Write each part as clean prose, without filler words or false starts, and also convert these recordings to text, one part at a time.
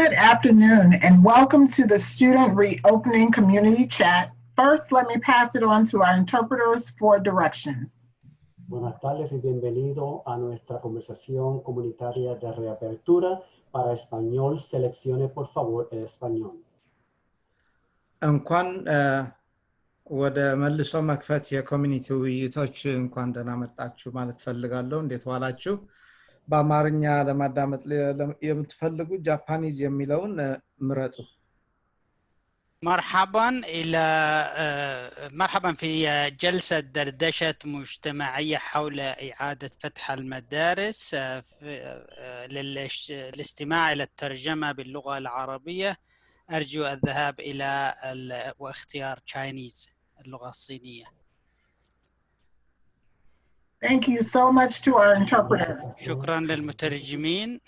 Good afternoon and welcome to the Student Reopening Community Chat. First, let me pass it on to our interpreters for directions. Buenas tardes y bienvenido a nuestra conversación comunitaria de reapertura. Para español, seleccione por favor el español. እንኳን ወደ መልሶ መክፈት የኮሚኒቲ ውይይቶች እንኳን ደህና መጣችሁ ማለት ፈልጋለሁ። እንዴት ዋላችሁ? በአማርኛ ለማዳመጥ የምትፈልጉ ጃፓኒዝ የሚለውን ምረጡ። مرحبا في جلسة دردشة مجتمعية حول إعادة فتح المدارس للاستماع إلى الترجمة باللغة العربية. أرجو الذهاب إلى واختيار Chinese اللغة الصينية. Thank you so much to our interpreters. شكرا للمترجمين.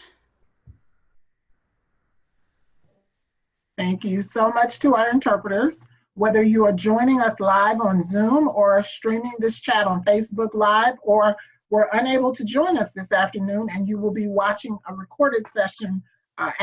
Thank you so much to our interpreters. Whether you are joining us live on Zoom or streaming this chat on Facebook Live, or were unable to join us this afternoon and you will be watching a recorded session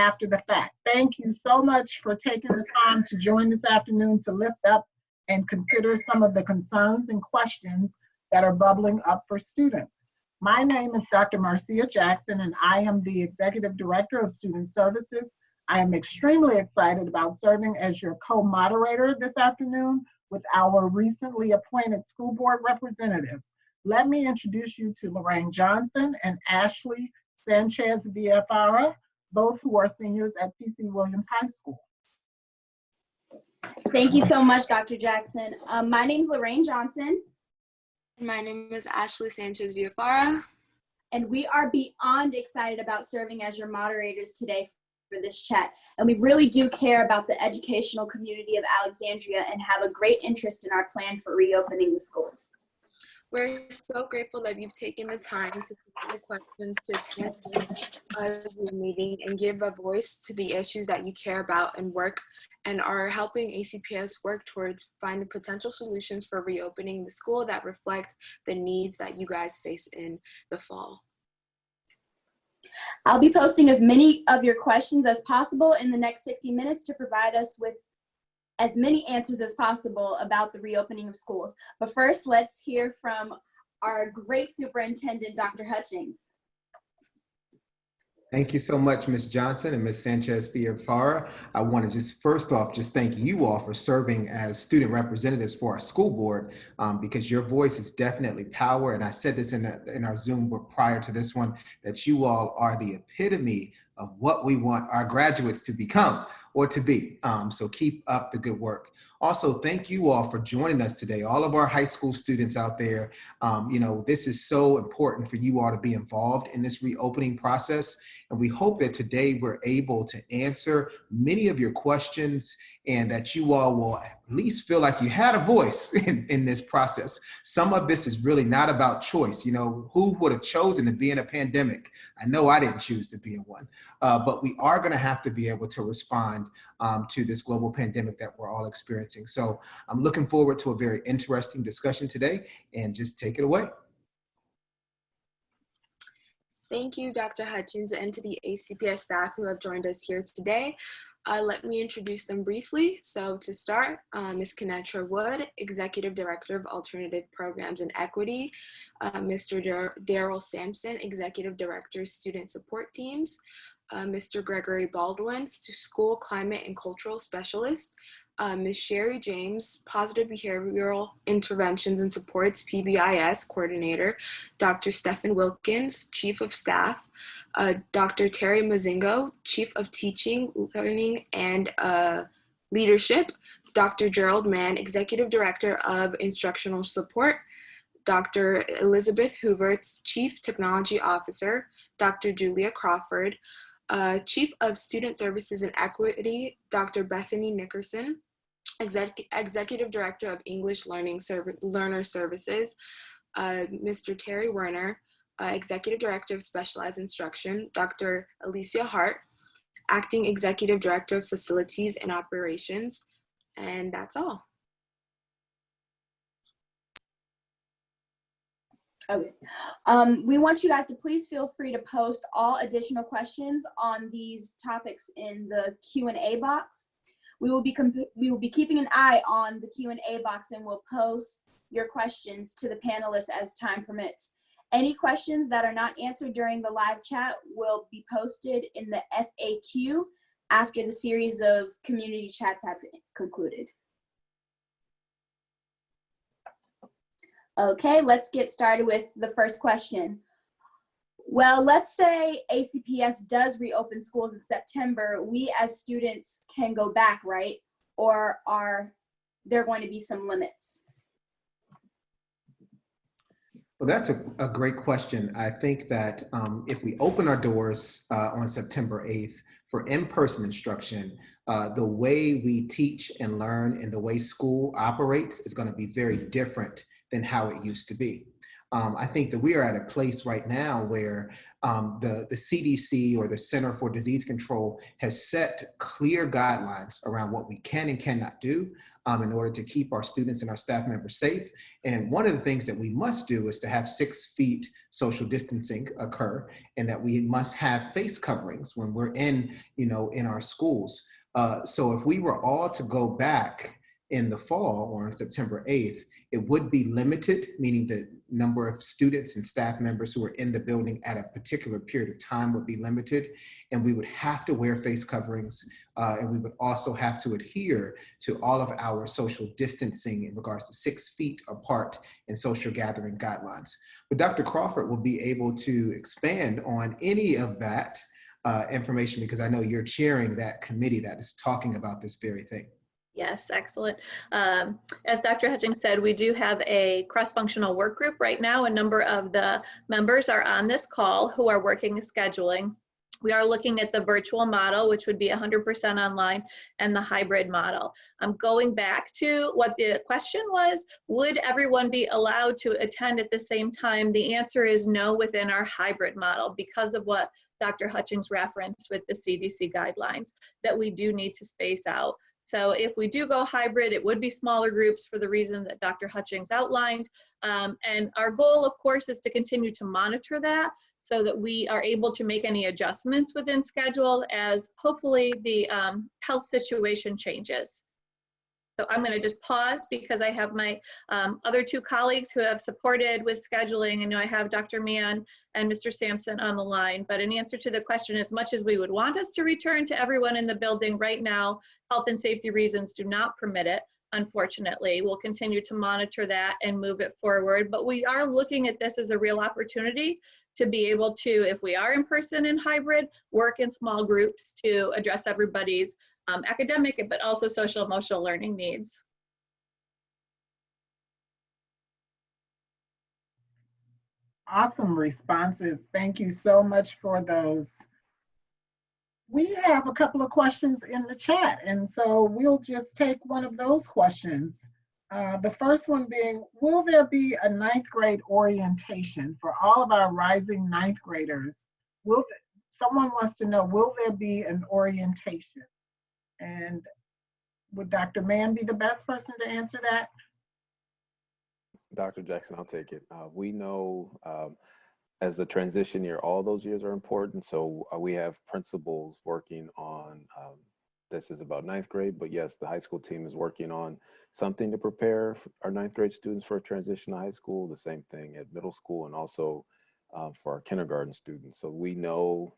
after the fact. Thank you so much for taking the time to join this afternoon to lift up and consider some of the concerns and questions that are bubbling up for students. My name is Dr. Marcia Jackson and I am the Executive Director of Student Services. I am extremely excited about serving as your co-moderator this afternoon with our recently appointed school board representatives. Let me introduce you to Lorraine Johnson and Ashley Sanchez Villafara, both who are seniors at T.C. Williams High School. Thank you so much, Dr. Jackson. My name is Lorraine Johnson. My name is Ashley Sanchez Villafara. And we are beyond excited about serving as your moderators today for this chat. And we really do care about the educational community of Alexandria and have a great interest in our plan for reopening the schools. We're so grateful that you've taken the time to take the questions to attend the meeting and give a voice to the issues that you care about and are helping ACPS work towards finding potential solutions for reopening the school that reflect the needs that you guys face in the fall. I'll be posting as many of your questions as possible in the next 60 minutes to provide us with as many answers as possible about the reopening of schools. But first, let's hear from our great superintendent, Dr. Hutchings. Thank you so much, Ms. Johnson and Ms. Sanchez Villafara. I want to first off, thank you all for serving as student representatives for our school board because your voice is definitely power. And I said this in our Zoom prior to this one, that you all are the epitome of what we want our graduates to become or to be. So keep up the good work. Also, thank you all for joining us today. All of our high school students out there, this is so important for you all to be involved in this reopening process. And we hope that today we're able to answer many of your questions and that you all will at least feel like you had a voice in this process. Some of this is really not about choice. Who would have chosen to be in a pandemic? I know I didn't choose to be in one, but we are going to have to be able to respond to this global pandemic that we're all experiencing. So I'm looking forward to a very interesting discussion today, and just take it away. Thank you, Dr. Hutchins, and to the ACPS staff who have joined us here today. Let me introduce them briefly. So to start, Ms. Kenetra Wood, Executive Director of Alternative Programs and Equity, Mr. Daryl Sampson, Executive Director, Student Support Teams, Mr. Gregory Baldwin, School Climate and Cultural Specialist, Ms. Sherry James, Positive Behavioral Interventions and Supports, PBIS Coordinator, Dr. Stephen Wilkins, Chief of Staff, Dr. Terry Mozingo, Chief of Teaching, Learning, and Leadership, Dr. Gerald Mann, Executive Director of Instructional Support, Dr. Elizabeth Hooverts, Chief Technology Officer, Dr. Julia Crawford, Chief of Student Services and Equity, Dr. Bethany Nickerson, Executive Director of English Learner Services, Mr. Terry Werner, Executive Director of Specialized Instruction, Dr. Alicia Hart, Acting Executive Director of Facilities and Operations, and that's all. Okay. We want you guys to please feel free to post all additional questions on these topics in the Q&A box. We will be keeping an eye on the Q&A box, and we'll post your questions to the panelists as time permits. Any questions that are not answered during the live chat will be posted in the FAQ after the series of community chats have concluded. Okay, let's get started with the first question. Well, let's say ACPS does reopen schools in September. We as students can go back, right? Or are there going to be some limits? Well, that's a great question. I think that if we open our doors on September 8th for in-person instruction, the way we teach and learn and the way school operates is going to be very different than how it used to be. I think that we are at a place right now where the CDC, or the Center for Disease Control, has set clear guidelines around what we can and cannot do in order to keep our students and our staff members safe. And one of the things that we must do is to have 6 feet social distancing occur, and that we must have face coverings when we're in our schools. So if we were all to go back in the fall or on September 8th, it would be limited, meaning the number of students and staff members who are in the building at a particular period of time would be limited. And we would have to wear face coverings. And we would also have to adhere to all of our social distancing in regards to 6 feet apart and social gathering guidelines. But Dr. Crawford will be able to expand on any of that information, because I know you're chairing that committee that is talking about this very thing. Yes, excellent. As Dr. Hutchings said, we do have a cross-functional work group right now. A number of the members are on this call who are working scheduling. We are looking at the virtual model, which would be 100% online, and the hybrid model. I'm going back to what the question was: would everyone be allowed to attend at the same time? The answer is no within our hybrid model, because of what Dr. Hutchings referenced with the CDC guidelines, that we do need to space out. So if we do go hybrid, it would be smaller groups for the reason that Dr. Hutchings outlined. And our goal, of course, is to continue to monitor that so that we are able to make any adjustments within schedule as hopefully the health situation changes. So I'm going to just pause because I have my other 2 colleagues who have supported with scheduling. I know I have Dr. Mann and Mr. Sampson on the line, but in answer to the question, as much as we would want us to return to everyone in the building right now, health and safety reasons do not permit it, unfortunately. We'll continue to monitor that and move it forward, but we are looking at this as a real opportunity to be able to, if we are in person and hybrid, work in small groups to address everybody's academic, but also social emotional learning needs. Awesome responses. Thank you so much for those. We have a couple of questions in the chat, and so we'll just take one of those questions. The first one being, will there be a 9th grade orientation for all of our rising 9th graders? Someone wants to know, will there be an orientation? And would Dr. Mann be the best person to answer that? Dr. Jackson, I'll take it. We know as the transition year, all those years are important. So we have principals working on, this is about 9th grade, but yes, the high school team is working on something to prepare our 9th grade students for a transition to high school, the same thing at middle school, and also for our kindergarten students. So we know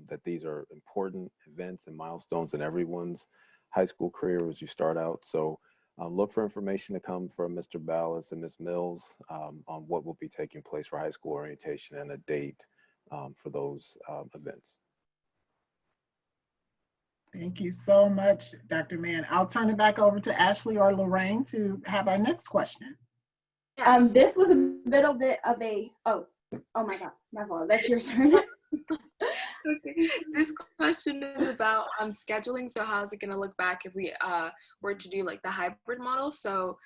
that these are important events and milestones in everyone's high school career as you start out. So look for information to come from Mr. Ballas and Ms. Mills on what will be taking place for high school orientation and a date for those events. Thank you so much, Dr. Mann. I'll turn it back over to Ashley or Lorraine to have our next question. Yes. This was a little bit of a, oh my God, my fault. That's your turn. Okay. This question is about scheduling. So how is it going to look back if we were to do like the hybrid model? So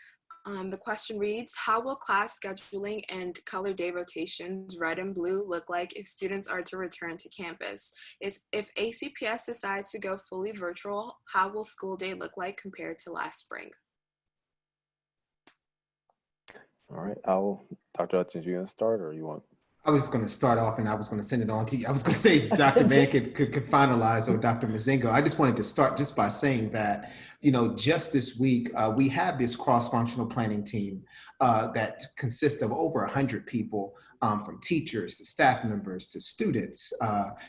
the question reads, how will class scheduling and color day rotations, red and blue, look like if students are to return to campus? If ACPS decides to go fully virtual, how will school day look like compared to last spring? All right, Dr. Hutchins, you gonna start or you want? I was going to start off and I was going to send it on to you. I was going to say Dr. Mann could finalize, or Dr. Mazingo. I just wanted to start just by saying that, you know, just this week, we have this cross-functional planning team that consists of over 100 people, from teachers to staff members to students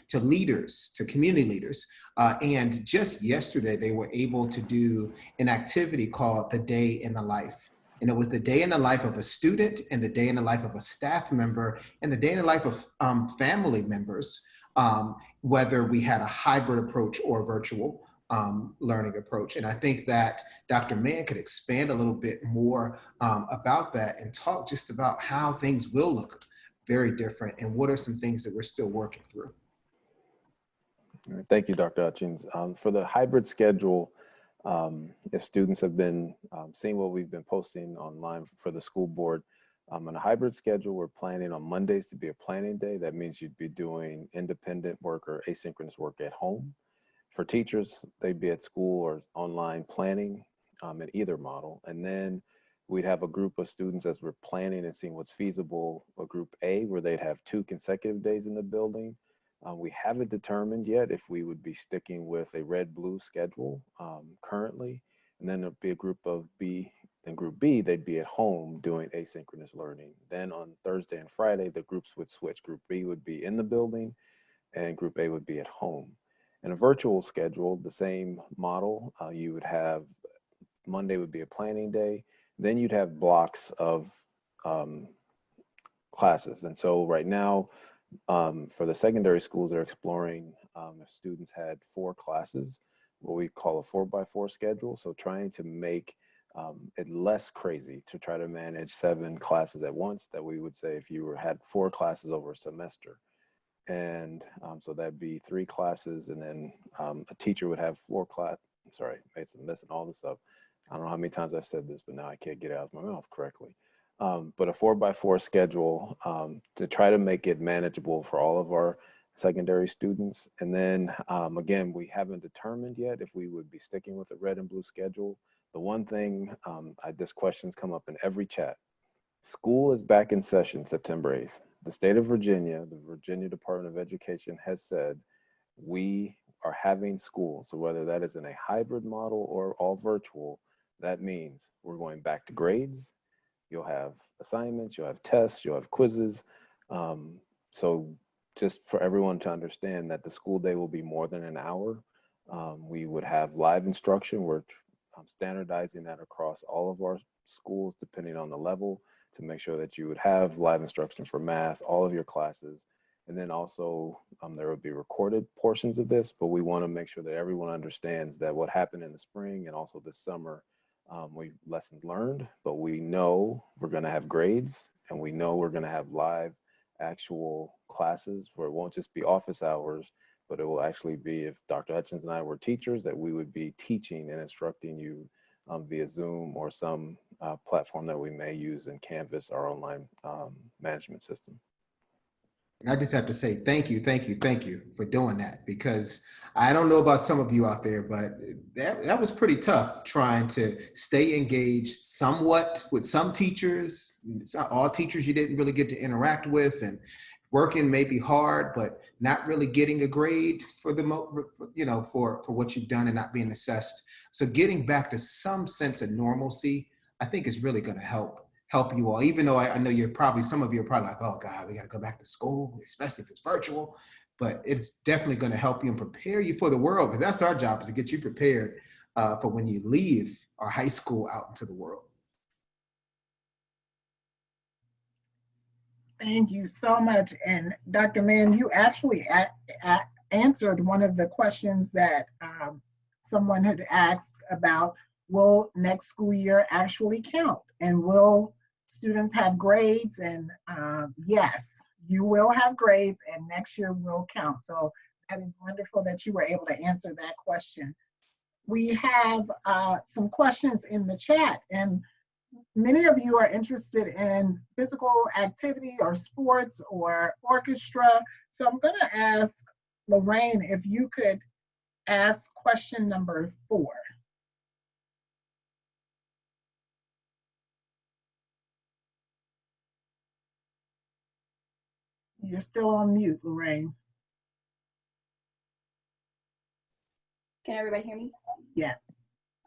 to leaders to community leaders. And just yesterday, they were able to do an activity called the Day in the Life. And it was the day in the life of a student, and the day in the life of a staff member, and the day in the life of family members, whether we had a hybrid approach or virtual learning approach. And I think that Dr. Mann could expand a little bit more about that and talk just about how things will look very different and what are some things that we're still working through. All right, thank you, Dr. Hutchins. For the hybrid schedule, if students have been seeing what we've been posting online for the school board, on a hybrid schedule, we're planning on Mondays to be a planning day. That means you'd be doing independent work or asynchronous work at home. For teachers, they'd be at school or online planning in either model. And then we'd have a group of students as we're planning and seeing what's feasible, a group A, where they'd have 2 consecutive days in the building. We haven't determined yet if we would be sticking with a red-blue schedule currently. And then there'd be a group of B, and group B, they'd be at home doing asynchronous learning. Then on Thursday and Friday, the groups would switch. Group B would be in the building and group A would be at home. In a virtual schedule, the same model, you would have Monday would be a planning day. Then you'd have blocks of classes. And so right now, for the secondary schools, they're exploring if students had 4 classes, what we call a 4x4 schedule. So trying to make it less crazy to try to manage 7 classes at once, that we would say if you had 4 classes over a semester. And so that'd be 3 classes, and then a teacher would have 4 classes. I'm sorry, I'm messing all this up. I don't know how many times I've said this, but now I can't get it out of my mouth correctly. But a 4x4 schedule to try to make it manageable for all of our secondary students. And then again, we haven't determined yet if we would be sticking with a red and blue schedule. The one thing, this question's come up in every chat. School is back in session September 8th. The state of Virginia, the Virginia Department of Education has said we are having school. So whether that is in a hybrid model or all virtual, that means we're going back to grades. You'll have assignments, you'll have tests, you'll have quizzes. So just for everyone to understand that the school day will be more than an hour. We would have live instruction. We're standardizing that across all of our schools, depending on the level, to make sure that you would have live instruction for math, all of your classes. And then also there would be recorded portions of this, but we want to make sure that everyone understands that what happened in the spring and also this summer, we've lessons learned, but we know we're going to have grades, and we know we're going to have live actual classes where it won't just be office hours, but it will actually be, if Dr. Hutchins and I were teachers, that we would be teaching and instructing you via Zoom or some platform that we may use in Canvas, our online management system. And I just have to say thank you for doing that, because I don't know about some of you out there, but that was pretty tough, trying to stay engaged somewhat with some teachers. It's not all teachers you didn't really get to interact with, and working may be hard, but not really getting a grade for for what you've done and not being assessed. So getting back to some sense of normalcy, I think is really going to help you all, even though I know some of you are probably like, oh God, we got to go back to school, especially if it's virtual, but it's definitely going to help you and prepare you for the world, because that's our job, is to get you prepared for when you leave our high school out into the world. Thank you so much. And Dr. Mann, you actually answered one of the questions that someone had asked about, will next school year actually count? And will students have grades? And yes, you will have grades, and next year will count. So that is wonderful that you were able to answer that question. We have some questions in the chat, and many of you are interested in physical activity or sports or orchestra. So I'm going to ask Lorraine if you could ask question number 4. You're still on mute, Lorraine. Can everybody hear me? Yes.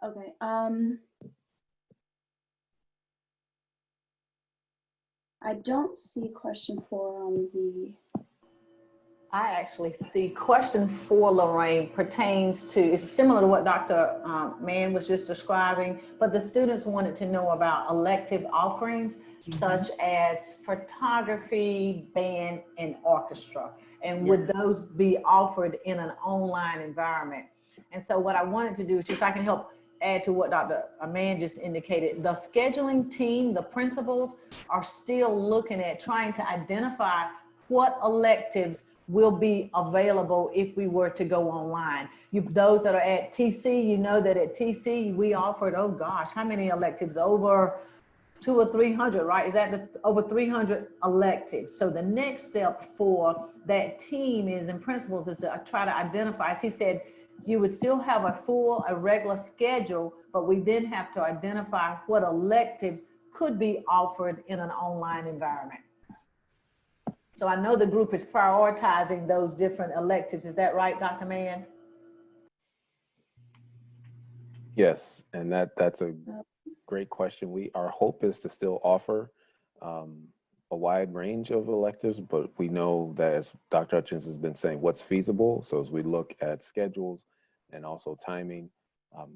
Okay. I don't see question 4 on the. I actually see question 4, Lorraine, pertains to, it's similar to what Dr. Mann was just describing, but the students wanted to know about elective offerings such as photography, band, and orchestra. And would those be offered in an online environment? And so what I wanted to do is just, I can help add to what Dr. Mann just indicated. The scheduling team, the principals are still looking at trying to identify what electives will be available if we were to go online. Those that are at TC, you know that at TC we offered, oh gosh, how many electives? Over 200 or 300, right? Is that over 300 electives? So the next step for that team is, and principals, is to try to identify, as he said, you would still have a regular schedule, but we then have to identify what electives could be offered in an online environment. So I know the group is prioritizing those different electives. Is that right, Dr. Mann? Yes, and that's a great question. Our hope is to still offer a wide range of electives, but we know that, as Dr. Hutchins has been saying, what's feasible. So as we look at schedules and also timing,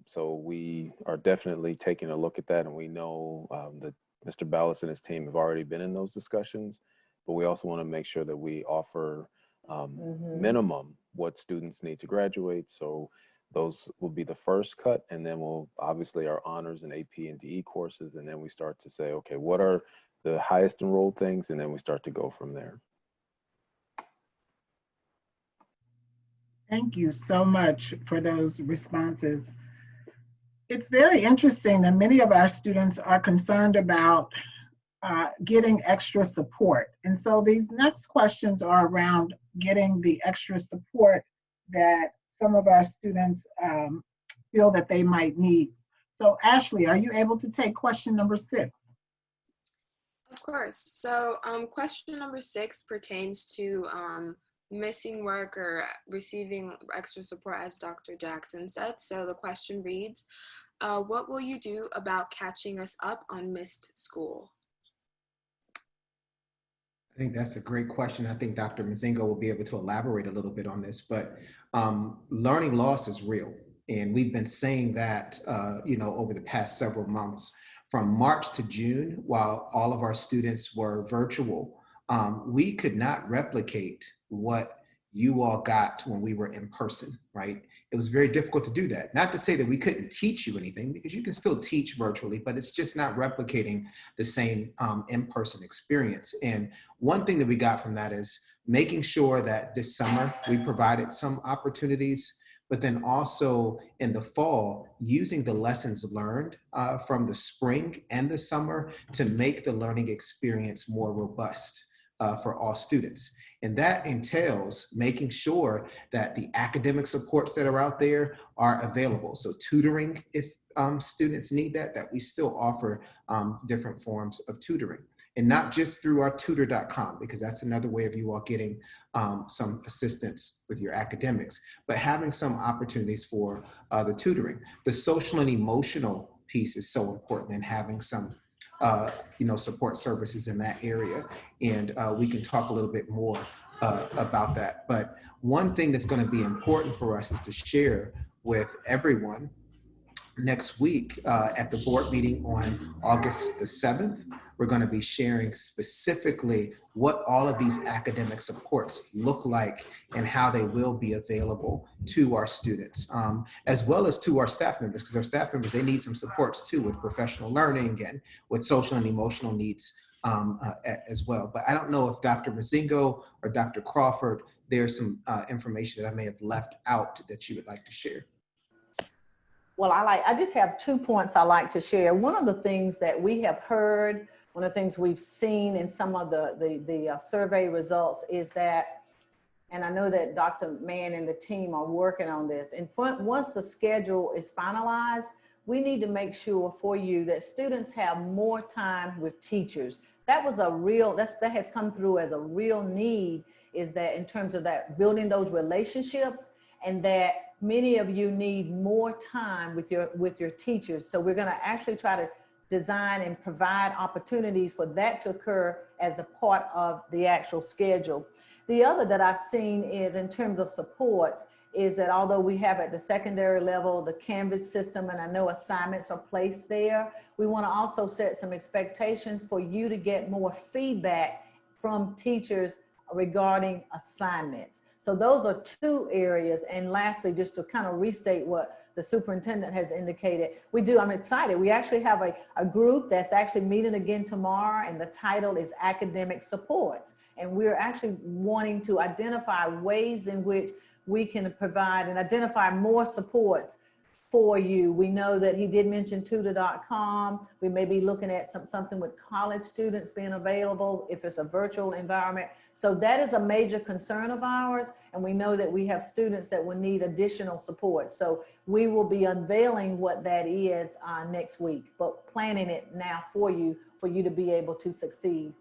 so we are definitely taking a look at that, and we know that Mr. Ballas and his team have already been in those discussions, but we also want to make sure that we offer minimum what students need to graduate. So those will be the first cut, and then we'll obviously our honors and AP and DE courses, and then we start to say, okay, what are the highest enrolled things, and then we start to go from there. Thank you so much for those responses. It's very interesting that many of our students are concerned about getting extra support. And so these next questions are around getting the extra support that some of our students feel that they might need. So Ashley, are you able to take question number 6? Of course. So question number 6 pertains to missing work or receiving extra support, as Dr. Jackson said. So the question reads, what will you do about catching us up on missed school? I think that's a great question. I think Dr. Mazingo will be able to elaborate a little bit on this, but learning loss is real. And we've been saying that, over the past several months. From March to June, while all of our students were virtual, we could not replicate what you all got when we were in person, right? It was very difficult to do that. Not to say that we couldn't teach you anything, because you can still teach virtually, but it's just not replicating the same in-person experience. And one thing that we got from that is making sure that this summer we provided some opportunities, but then also in the fall, using the lessons learned from the spring and the summer to make the learning experience more robust for all students. And that entails making sure that the academic supports that are out there are available. So tutoring, if students need that we still offer different forms of tutoring. And not just through our tutor.com, because that's another way of you all getting some assistance with your academics, but having some opportunities for the tutoring. The social and emotional piece is so important, and having some support services in that area. And we can talk a little bit more about that. But one thing that's going to be important for us is to share with everyone next week at the board meeting on August the 7th. We're going to be sharing specifically what all of these academic supports look like and how they will be available to our students, as well as to our staff members, because our staff members, they need some supports too with professional learning and with social and emotional needs as well. But I don't know if Dr. Mazingo or Dr. Crawford, there's some information that I may have left out that you would like to share. Well, I just have 2 points I like to share. One of the things that we have heard, one of the things we've seen in some of the survey results is that, and I know that Dr. Mann and the team are working on this, and once the schedule is finalized, we need to make sure for you that students have more time with teachers. that was a real, that has come through as a real need, is that in terms of that building those relationships, and that many of you need more time with your teachers. So we're going to actually try to design and provide opportunities for that to occur as the part of the actual schedule. The other that I've seen is in terms of supports, is that although we have at the secondary level the Canvas system, and I know assignments are placed there, we want to also set some expectations for you to get more feedback from teachers regarding assignments. So those are two areas. And lastly, just to kind of restate what the superintendent has indicated, I'm excited. We actually have a group that's actually meeting again tomorrow, and the title is Academic Supports. And we're actually wanting to identify ways in which we can provide and identify more supports for you. We know that he did mention tutor.com. We may be looking at something with college students being available if it's a virtual environment. So that is a major concern of ours. And we know that we have students that will need additional support. So we will be unveiling what that is next week, but planning it now for you to be able to succeed.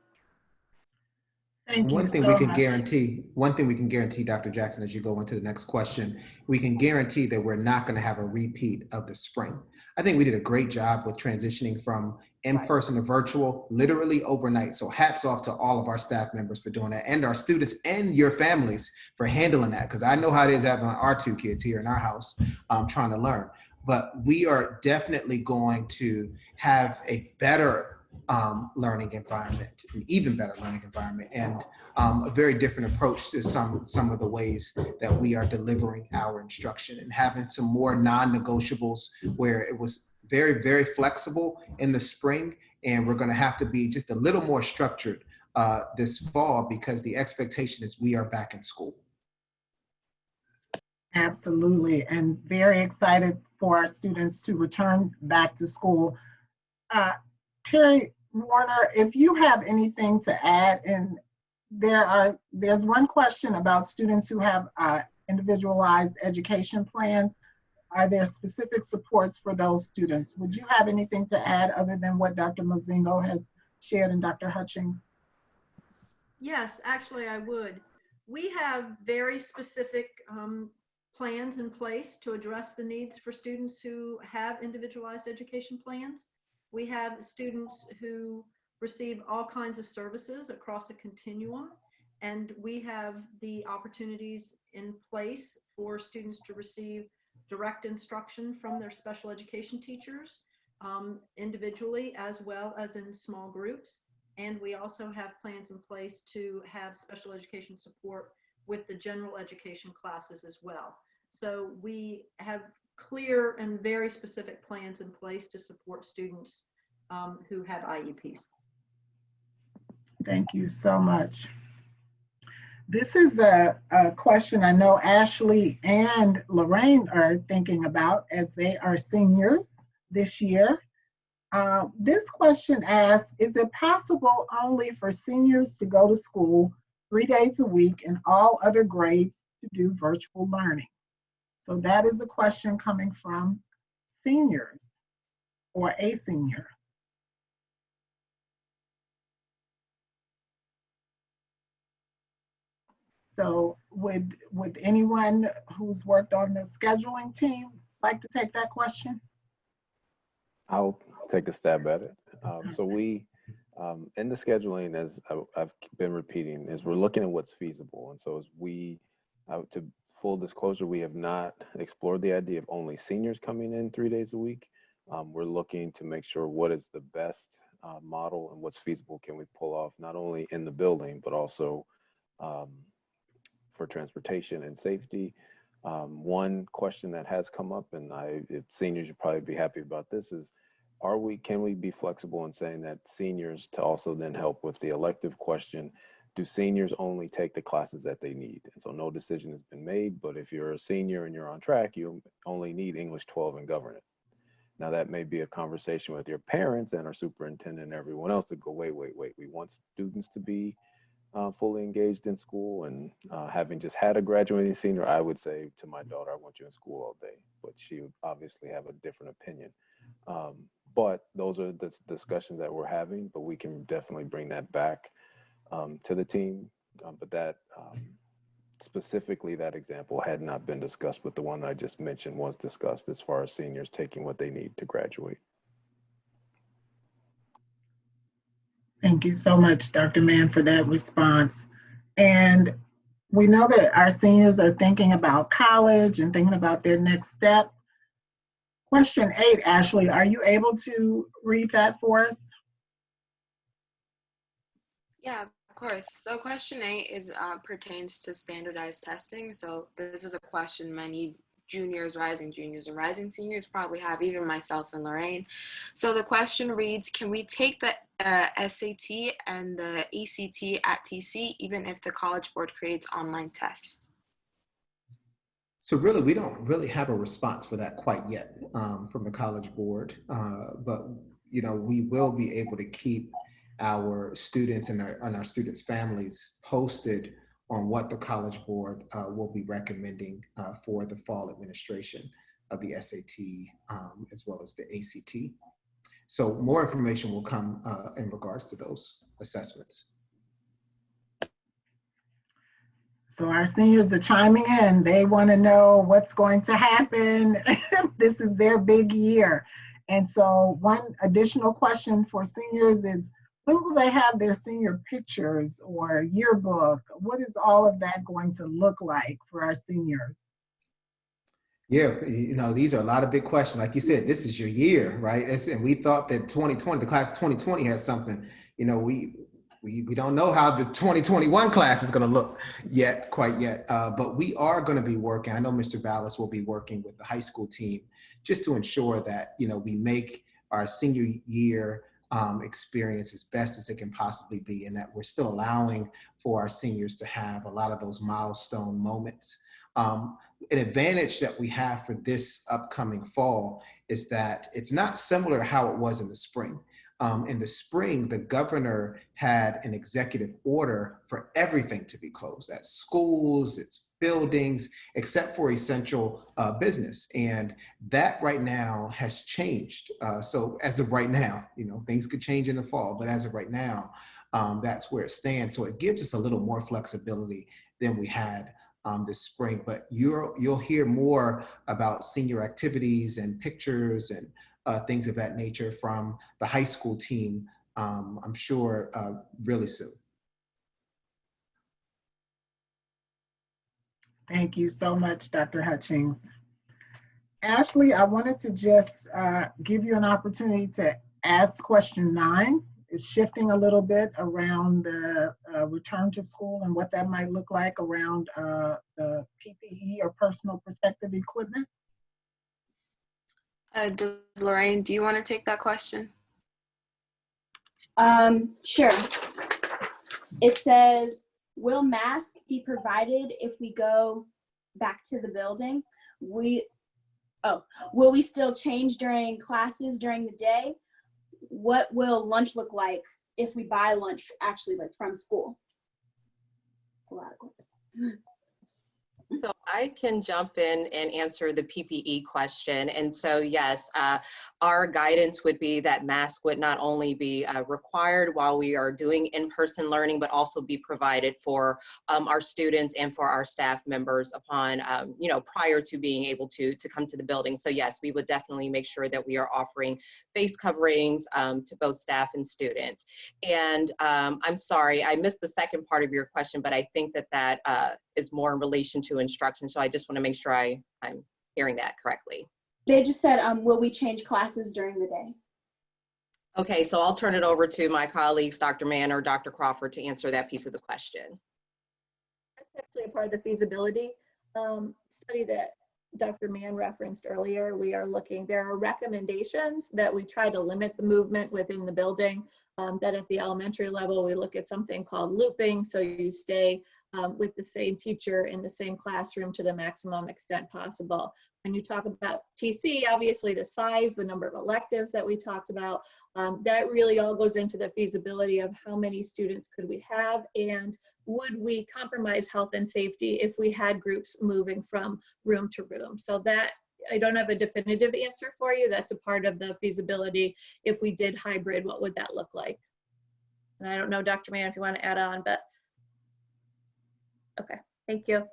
Thank you One thing so we can much. guarantee, Dr. Jackson, as you go into the next question, we can guarantee that we're not going to have a repeat of the spring. I think we did a great job with transitioning from in-person to virtual, literally overnight. So hats off to all of our staff members for doing that, and our students and your families for handling that. Because I know how it is having our two kids here in our house trying to learn. But we are definitely going to have a better learning environment, an even better learning environment, and a very different approach to some of the ways that we are delivering our instruction, and having some more non-negotiables where it was very, very flexible in the spring, and we're going to have to be just a little more structured this fall, because the expectation is we are back in school. Absolutely, and very excited for our students to return back to school. Terry Warner, if you have anything to add, and there's one question about students who have individualized education plans. Are there specific supports for those students? Would you have anything to add other than what Dr. Mozingo has shared and Dr. Hutchings? Yes, actually I would. We have very specific plans in place to address the needs for students who have individualized education plans. We have students who receive all kinds of services across a continuum, and we have the opportunities in place for students to receive direct instruction from their special education teachers individually as well as in small groups. And we also have plans in place to have special education support with the general education classes as well. So we have clear and very specific plans in place to support students who have IEPs. Thank you so much. This is a question I know Ashley and Lorraine are thinking about as they are seniors this year. This question asks, is it possible only for seniors to go to school 3 days a week and all other grades to do virtual learning? So that is a question coming from seniors or a senior. So would anyone who's worked on the scheduling team like to take that question? I'll take a stab at it. So we, in the scheduling, as I've been repeating, is we're looking at what's feasible. And so as we, to full disclosure, we have not explored the idea of only seniors coming in 3 days a week. We're looking to make sure what is the best model and what's feasible can we pull off, not only in the building, but also for transportation and safety. One question that has come up, and seniors should probably be happy about this, is can we be flexible in saying that seniors, to also then help with the elective question, do seniors only take the classes that they need? And so no decision has been made, but if you're a senior and you're on track, you only need English 12 and government. Now that may be a conversation with your parents and our superintendent and everyone else to go, wait, we want students to be fully engaged in school. And having just had a graduating senior, I would say to my daughter, I want you in school all day, but she would obviously have a different opinion. But those are the discussions that we're having, but we can definitely bring that back to the team. But that specifically, that example had not been discussed, but the one I just mentioned was discussed as far as seniors taking what they need to graduate. Thank you so much, Dr. Mann, for that response. And we know that our seniors are thinking about college and thinking about their next step. Question 8, Ashley, are you able to read that for us? Yeah, of course. So question 8 is pertains to standardized testing. So this is a question many juniors and rising seniors probably have, even myself and Lorraine. So the question reads, can we take the SAT and the ACT at TC even if the College Board creates online tests? So really, we don't really have a response for that quite yet from the College Board, but we will be able to keep our students and our students' families posted on what the College Board will be recommending for the fall administration of the SAT as well as the ACT. So more information will come in regards to those assessments. So our seniors are chiming in. They want to know what's going to happen. This is their big year. And so one additional question for seniors is, when will they have their senior pictures or yearbook? What is all of that going to look like for our seniors? Yeah, these are a lot of big questions. Like you said, this is your year, right? And we thought that 2020, the class of 2020 has something, we don't know how the 2021 class is going to look quite yet, but we are going to be working. I know Mr. Ballas will be working with the high school team just to ensure that, we make our senior year experience as best as it can possibly be, and that we're still allowing for our seniors to have a lot of those milestone moments. An advantage that we have for this upcoming fall is that it's not similar to how it was in the spring. In the spring, the governor had an executive order for everything to be closed, at schools, its buildings, except for essential business. And that right now has changed. So as of right now, things could change in the fall, but as of right now, that's where it stands. So it gives us a little more flexibility than we had this spring. But you'll hear more about senior activities and pictures and things of that nature from the high school team, I'm sure, really soon. Thank you so much, Dr. Hutchings. Ashley, I wanted to just give you an opportunity to ask question 9. It's shifting a little bit around the return to school and what that might look like around the PPE or personal protective equipment. Does Lorraine, do you want to take that question? Sure. It says, will masks be provided if we go back to the building? Will we still change during classes during the day? What will lunch look like if we buy lunch actually from school? A lot of questions. So I can jump in and answer the PPE question. And so yes, our guidance would be that masks would not only be required while we are doing in-person learning, but also be provided for our students and for our staff members upon, prior to being able to come to the building. So yes, we would definitely make sure that we are offering face coverings to both staff and students. And I'm sorry, I missed the second part of your question, but I think that is more in relation to instruction. So I just want to make sure I'm hearing that correctly. They just said, will we change classes during the day? Okay, so I'll turn it over to my colleagues, Dr. Mann or Dr. Crawford, to answer that piece of the question. That's actually a part of the feasibility study that Dr. Mann referenced earlier. We are looking, there are recommendations that we try to limit the movement within the building, that at the elementary level, we look at something called looping. So you stay with the same teacher in the same classroom to the maximum extent possible. When you talk about TC, obviously the size, the number of electives that we talked about, that really all goes into the feasibility of how many students could we have, and would we compromise health and safety if we had groups moving from room to room. So that I don't have a definitive answer for you. That's a part of the feasibility. If we did hybrid, what would that look like? And I don't know, Dr. Mann, if you want to add on, but okay, thank you.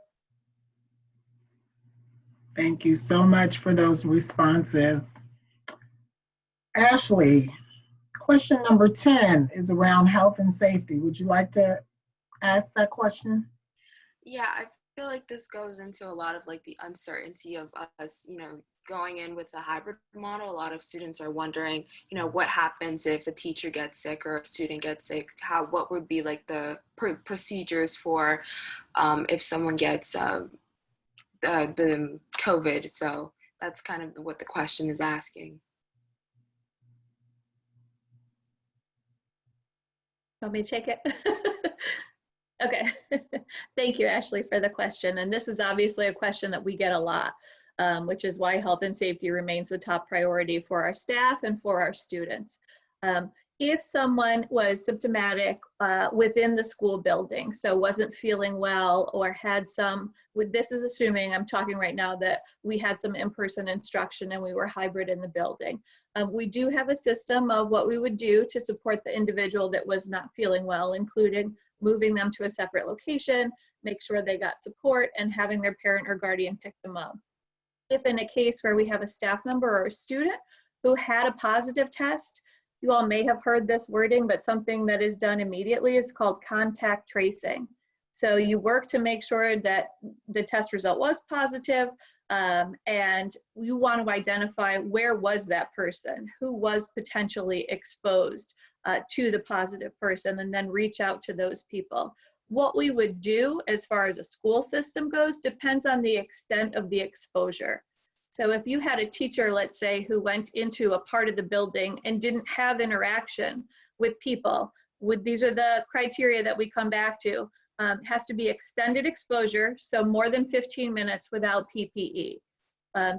Thank you so much for those responses. Ashley, question number 10 is around health and safety. Would you like to ask that question? Yeah, I feel like this goes into a lot of like the uncertainty of us, going in with a hybrid model. A lot of students are wondering, what happens if a teacher gets sick or a student gets sick? What would be like the procedures for if someone gets the COVID? So that's kind of what the question is asking. Want me to take it? Okay. Thank you, Ashley, for the question. And this is obviously a question that we get a lot, which is why health and safety remains the top priority for our staff and for our students. If someone was symptomatic within the school building, so wasn't feeling well or had this is assuming, I'm talking right now, that we had some in-person instruction and we were hybrid in the building. We do have a system of what we would do to support the individual that was not feeling well, including moving them to a separate location, make sure they got support, and having their parent or guardian pick them up. If in a case where we have a staff member or a student who had a positive test, you all may have heard this wording, but something that is done immediately is called contact tracing. So you work to make sure that the test result was positive, and you want to identify where was that person, who was potentially exposed to the positive person, and then reach out to those people. What we would do as far as a school system goes depends on the extent of the exposure. So if you had a teacher, let's say, who went into a part of the building and didn't have interaction with people, these are the criteria that we come back to. Has to be extended exposure, so more than 15 minutes without PPE.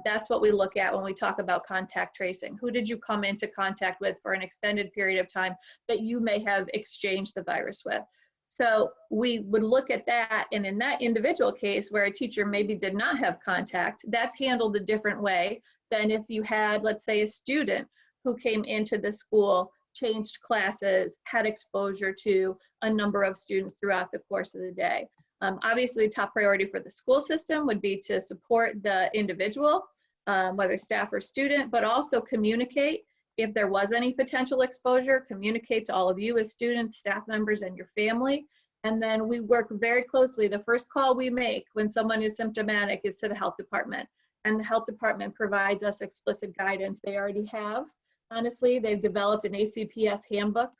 That's what we look at when we talk about contact tracing. Who did you come into contact with for an extended period of time that you may have exchanged the virus with? So we would look at that, and in that individual case where a teacher maybe did not have contact, that's handled a different way than if you had, let's say, a student who came into the school, changed classes, had exposure to a number of students throughout the course of the day. Obviously, top priority for the school system would be to support the individual, whether staff or student, but also communicate if there was any potential exposure, communicate to all of you as students, staff members, and your family. And then we work very closely. The first call we make when someone is symptomatic is to the health department. And the health department provides us explicit guidance. They already have, honestly. They've developed an ACPS handbook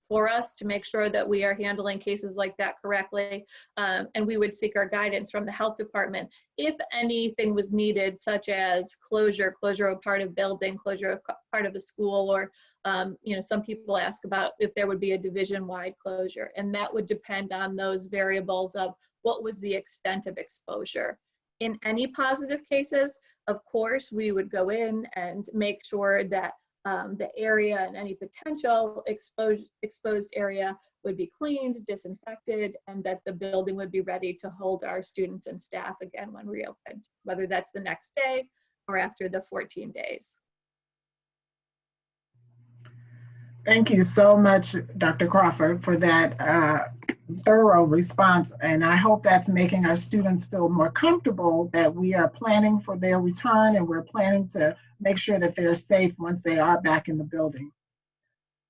for us to make sure that we are handling cases like that correctly. And we would seek our guidance from the health department if anything was needed, such as closure of part of building, closure of part of the school, or some people ask about if there would be a division-wide closure. And that would depend on those variables of what was the extent of exposure. In any positive cases, of course, we would go in and make sure that the area and any potential exposed area would be cleaned, disinfected, and that the building would be ready to hold our students and staff again when reopened, whether that's the next day or after the 14 days. Thank you so much, Dr. Crawford, for that thorough response. And I hope that's making our students feel more comfortable that we are planning for their return and we're planning to make sure that they're safe once they are back in the building.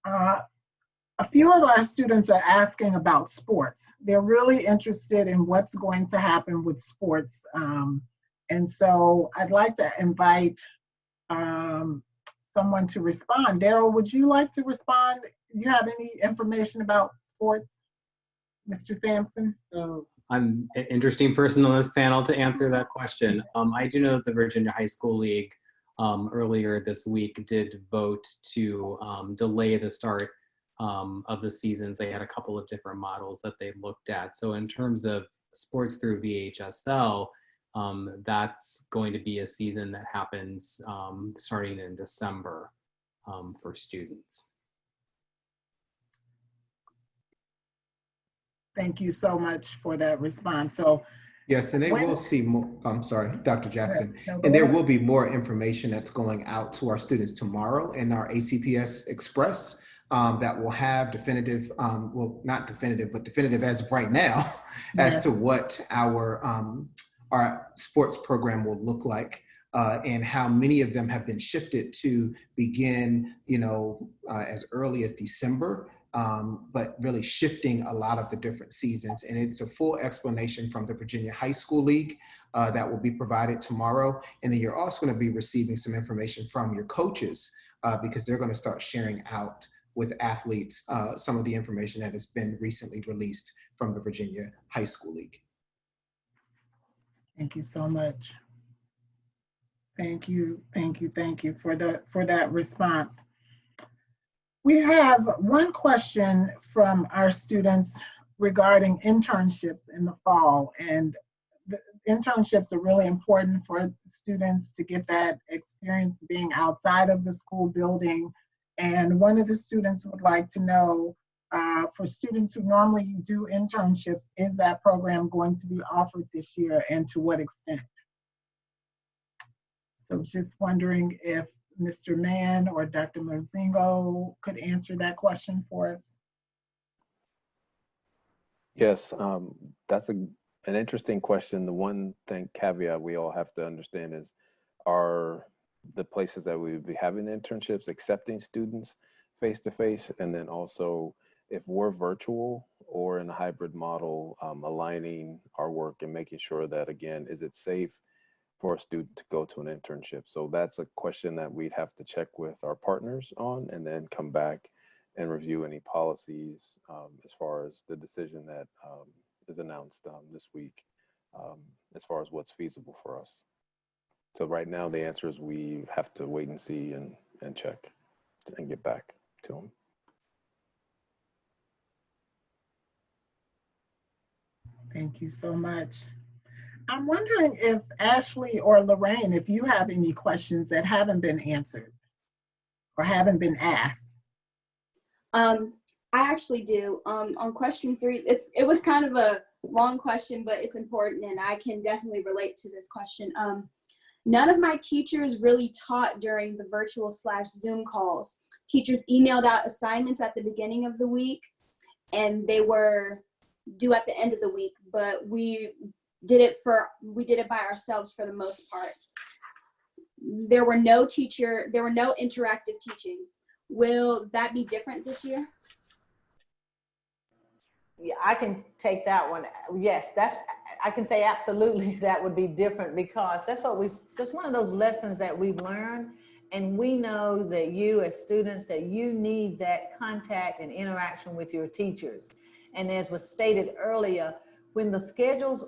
A few of our students are asking about sports. They're really interested in what's going to happen with sports. And so I'd like to invite someone to respond. Daryl, would you like to respond? Do you have any information about sports, Mr. Sampson? I'm an interesting person on this panel to answer that question. I do know that the Virginia High School League earlier this week did vote to delay the start of the seasons. They had a couple of different models that they looked at. So in terms of sports through VHSL, that's going to be a season that happens starting in December for students. Thank you so much for that response. So Yes, and they When- will see more, I'm sorry, Dr. Jackson, No, go and there ahead. will be more information that's going out to our students tomorrow in our ACPS Express that will have definitive, well, not definitive, but definitive as of right now, as Yes. to what our sports program will look like. And how many of them have been shifted to begin, as early as December, but really shifting a lot of the different seasons. And it's a full explanation from the Virginia High School League that will be provided tomorrow. And then you're also going to be receiving some information from your coaches because they're going to start sharing out with athletes some of the information that has been recently released from the Virginia High School League. Thank you so much. Thank you for that response. We have one question from our students regarding internships in the fall, and the internships are really important for students to get that experience being outside of the school building. And one of the students would like to know, for students who normally do internships, is that program going to be offered this year, and to what extent? So just wondering if Mr. Mann or Dr. Mozingo could answer that question for us. Yes, that's an interesting question. The one thing caveat we all have to understand is, are the places that we would be having the internships accepting students face-to-face? And then also, if we're virtual or in a hybrid model, aligning our work and making sure that, again, is it safe for a student to go to an internship? So that's a question that we'd have to check with our partners on, and then come back and review any policies as far as the decision that is announced this week, as far as what's feasible for us. So right now the answer is we have to wait and see and check and get back to them. Thank you so much. I'm wondering if Ashley or Lorraine, if you have any questions that haven't been answered or haven't been asked. I actually do. On question 3, it was kind of a long question, but it's important, and I can definitely relate to this question. None of my teachers really taught during the virtual/Zoom calls. Teachers emailed out assignments at the beginning of the week, and they were due at the end of the week, but we did it by ourselves for the most part. There were no interactive teaching. Will that be different this year? Yeah, I can take that one. Yes, I can say absolutely that would be different, because that's one of those lessons that we've learned. And we know that you as students, that you need that contact and interaction with your teachers. And as was stated earlier, when the schedules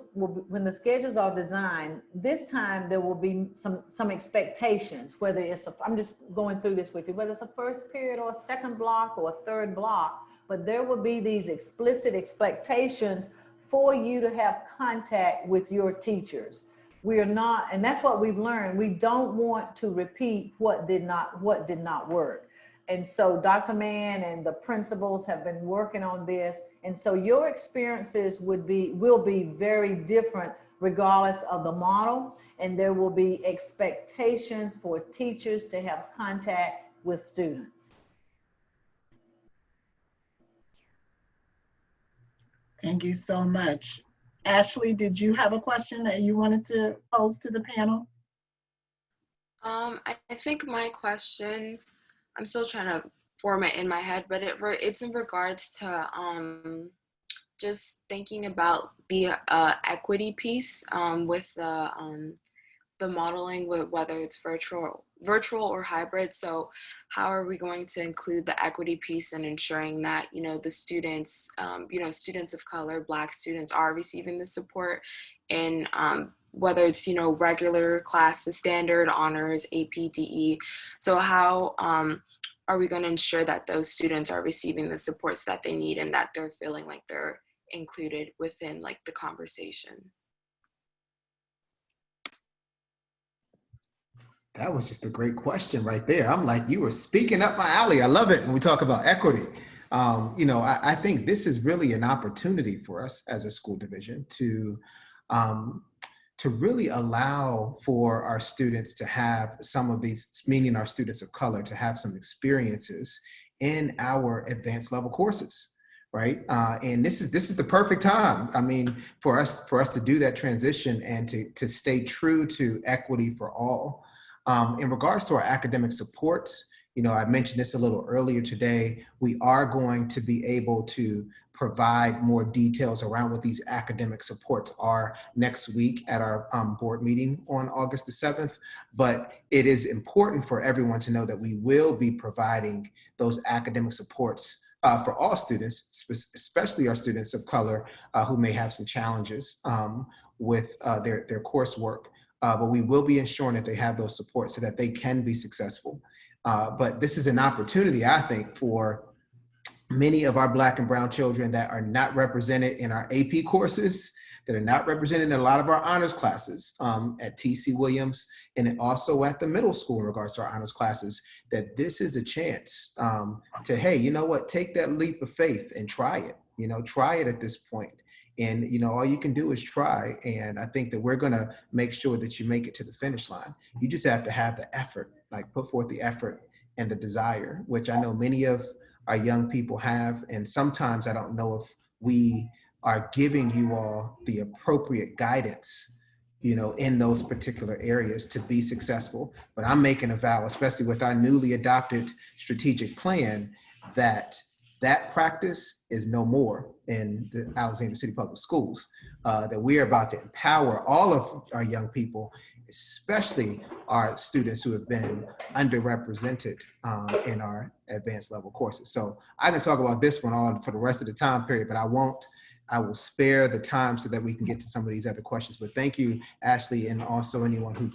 are designed, this time there will be some expectations, whether it's I'm just going through this with you, whether it's a first period or a second block or a third block, but there will be these explicit expectations for you to have contact with your teachers. We are not, and that's what we've learned. We don't want to repeat what did not work. And so Dr. Mann and the principals have been working on this. And so your experiences will be very different regardless of the model. And there will be expectations for teachers to have contact with students. Thank you so much. Ashley, did you have a question that you wanted to pose to the panel? I think my question, I'm still trying to form it in my head, but it's in regards to just thinking about the equity piece with the modeling, with whether it's virtual or hybrid. So how are we going to include the equity piece and ensuring that, the students, students of color, Black students are receiving the support in whether it's, regular classes, standard, honors, AP, DE. So how are we going to ensure that those students are receiving the supports that they need and that they're feeling like they're included within the conversation? That was just a great question right there. I'm like, you were speaking up my alley. I love it when we talk about equity. I think this is really an opportunity for us as a school division to to really allow for our students to have some of these, meaning our students of color, to have some experiences in our advanced level courses, right? And this is the perfect time, I mean, for us to do that transition and to stay true to equity for all. In regards to our academic supports, you know, I mentioned this a little earlier today, we are going to be able to provide more details around what these academic supports are next week at our board meeting on August the 7th. But it is important for everyone to know that we will be providing those academic supports for all students, especially our students of color who may have some challenges with their coursework. But we will be ensuring that they have those supports so that they can be successful. But this is an opportunity, I think, for many of our Black and brown children that are not represented in our AP courses, that are not represented in a lot of our honors classes at TC Williams, and also at the middle school in regards to our honors classes, that this is a chance to, hey, you know what, take that leap of faith and try it, you know, try it at this point. And, you know, all you can do is try. And I think that we're going to make sure that you make it to the finish line. You just have to have the effort, like put forth the effort and the desire, which I know many of our young people have. And sometimes I don't know if we are giving you all the appropriate guidance, you know, in those particular areas to be successful. But I'm making a vow, especially with our newly adopted strategic plan, that practice is no more in the Alexandria City Public Schools, that we are about to empower all of our young people, especially our students who have been underrepresented in our advanced level courses. So I can talk about this one all for the rest of the time period, but I won't. I will spare the time so that we can get to some of these other questions. But thank you, Ashley, and also anyone who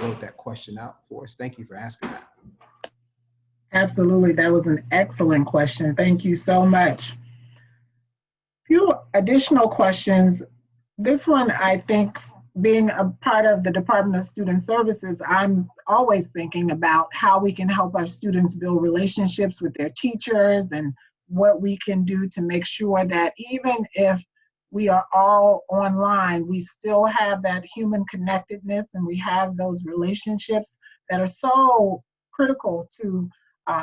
wrote that question out for us. Thank you for asking that. Absolutely, that was an excellent question. Thank you so much. Few additional questions. This one, I think, being a part of the Department of Student Services, I'm always thinking about how we can help our students build relationships with their teachers and what we can do to make sure that even if we are all online, we still have that human connectedness and we have those relationships that are so critical to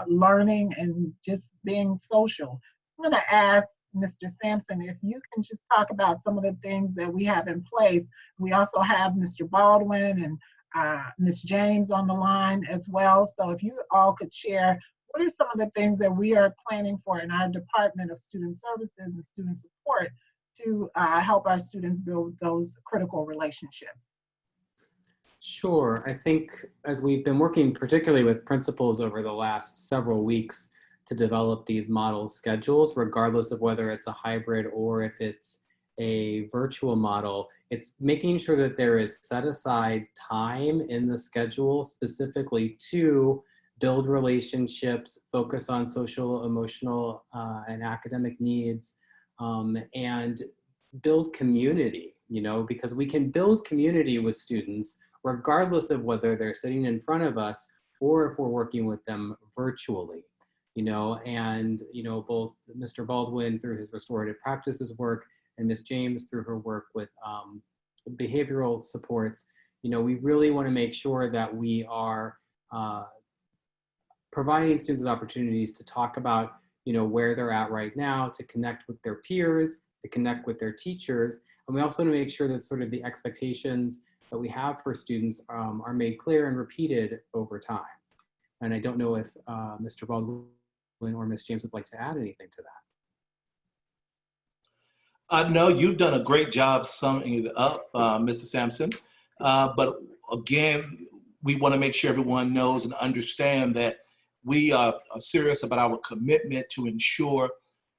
learning and just being social. So I'm going to ask Mr. Sampson if you can just talk about some of the things that we have in place. We also have Mr. Baldwin and Ms. James on the line as well. So if you all could share, what are some of the things that we are planning for in our Department of Student Services and Student Support to help our students build those critical relationships? Sure. I think as we've been working particularly with principals over the last several weeks to develop these model schedules, regardless of whether it's a hybrid or if it's a virtual model, it's making sure that there is set aside time in the schedule specifically to build relationships, focus on social, emotional, and academic needs, and build community, you know, because we can build community with students regardless of whether they're sitting in front of us or if we're working with them virtually, you know, and, you know, both Mr. Baldwin through his restorative practices work and Ms. James through her work with behavioral supports, you know, we really want to make sure that we are providing students with opportunities to talk about, you know, where they're at right now, to connect with their peers, to connect with their teachers. And we also want to make sure that sort of the expectations that we have for students are made clear and repeated over time. And I don't know if Mr. Baldwin or Ms. James would like to add anything to that. No, you've done a great job summing it up, Mr. Sampson. But again, we want to make sure everyone knows and understand that we are serious about our commitment to ensure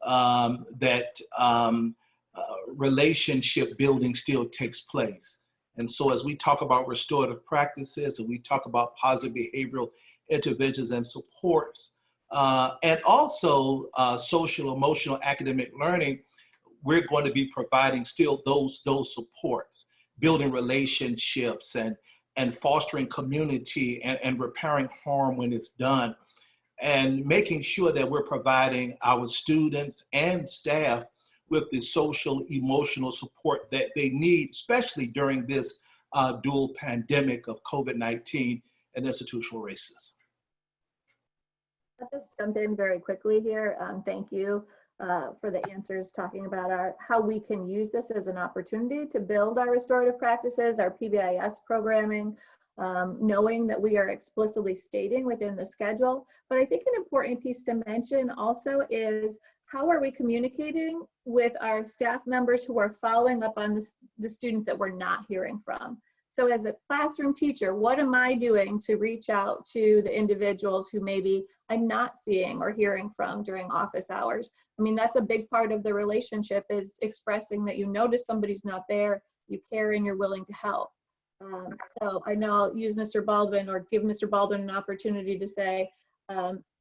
that relationship building still takes place. And so as we talk about restorative practices and we talk about positive behavioral interventions and supports, and also social, emotional, academic learning, we're going to be providing still those supports, building relationships and fostering community and repairing harm when it's done, and making sure that we're providing our students and staff with the social, emotional support that they need, especially during this dual pandemic of COVID-19 and institutional racism. I'll just jump in very quickly here. Thank you for the answers, talking about how we can use this as an opportunity to build our restorative practices, our PBIS programming, knowing that we are explicitly stating within the schedule. But I think an important piece to mention also is, how are we communicating with our staff members who are following up on the students that we're not hearing from? So as a classroom teacher, what am I doing to reach out to the individuals who maybe I'm not seeing or hearing from during office hours? I mean, that's a big part of the relationship, is expressing that you notice somebody's not there, you care, and you're willing to help. So I know I'll use Mr. Baldwin, or give Mr. Baldwin an opportunity to say,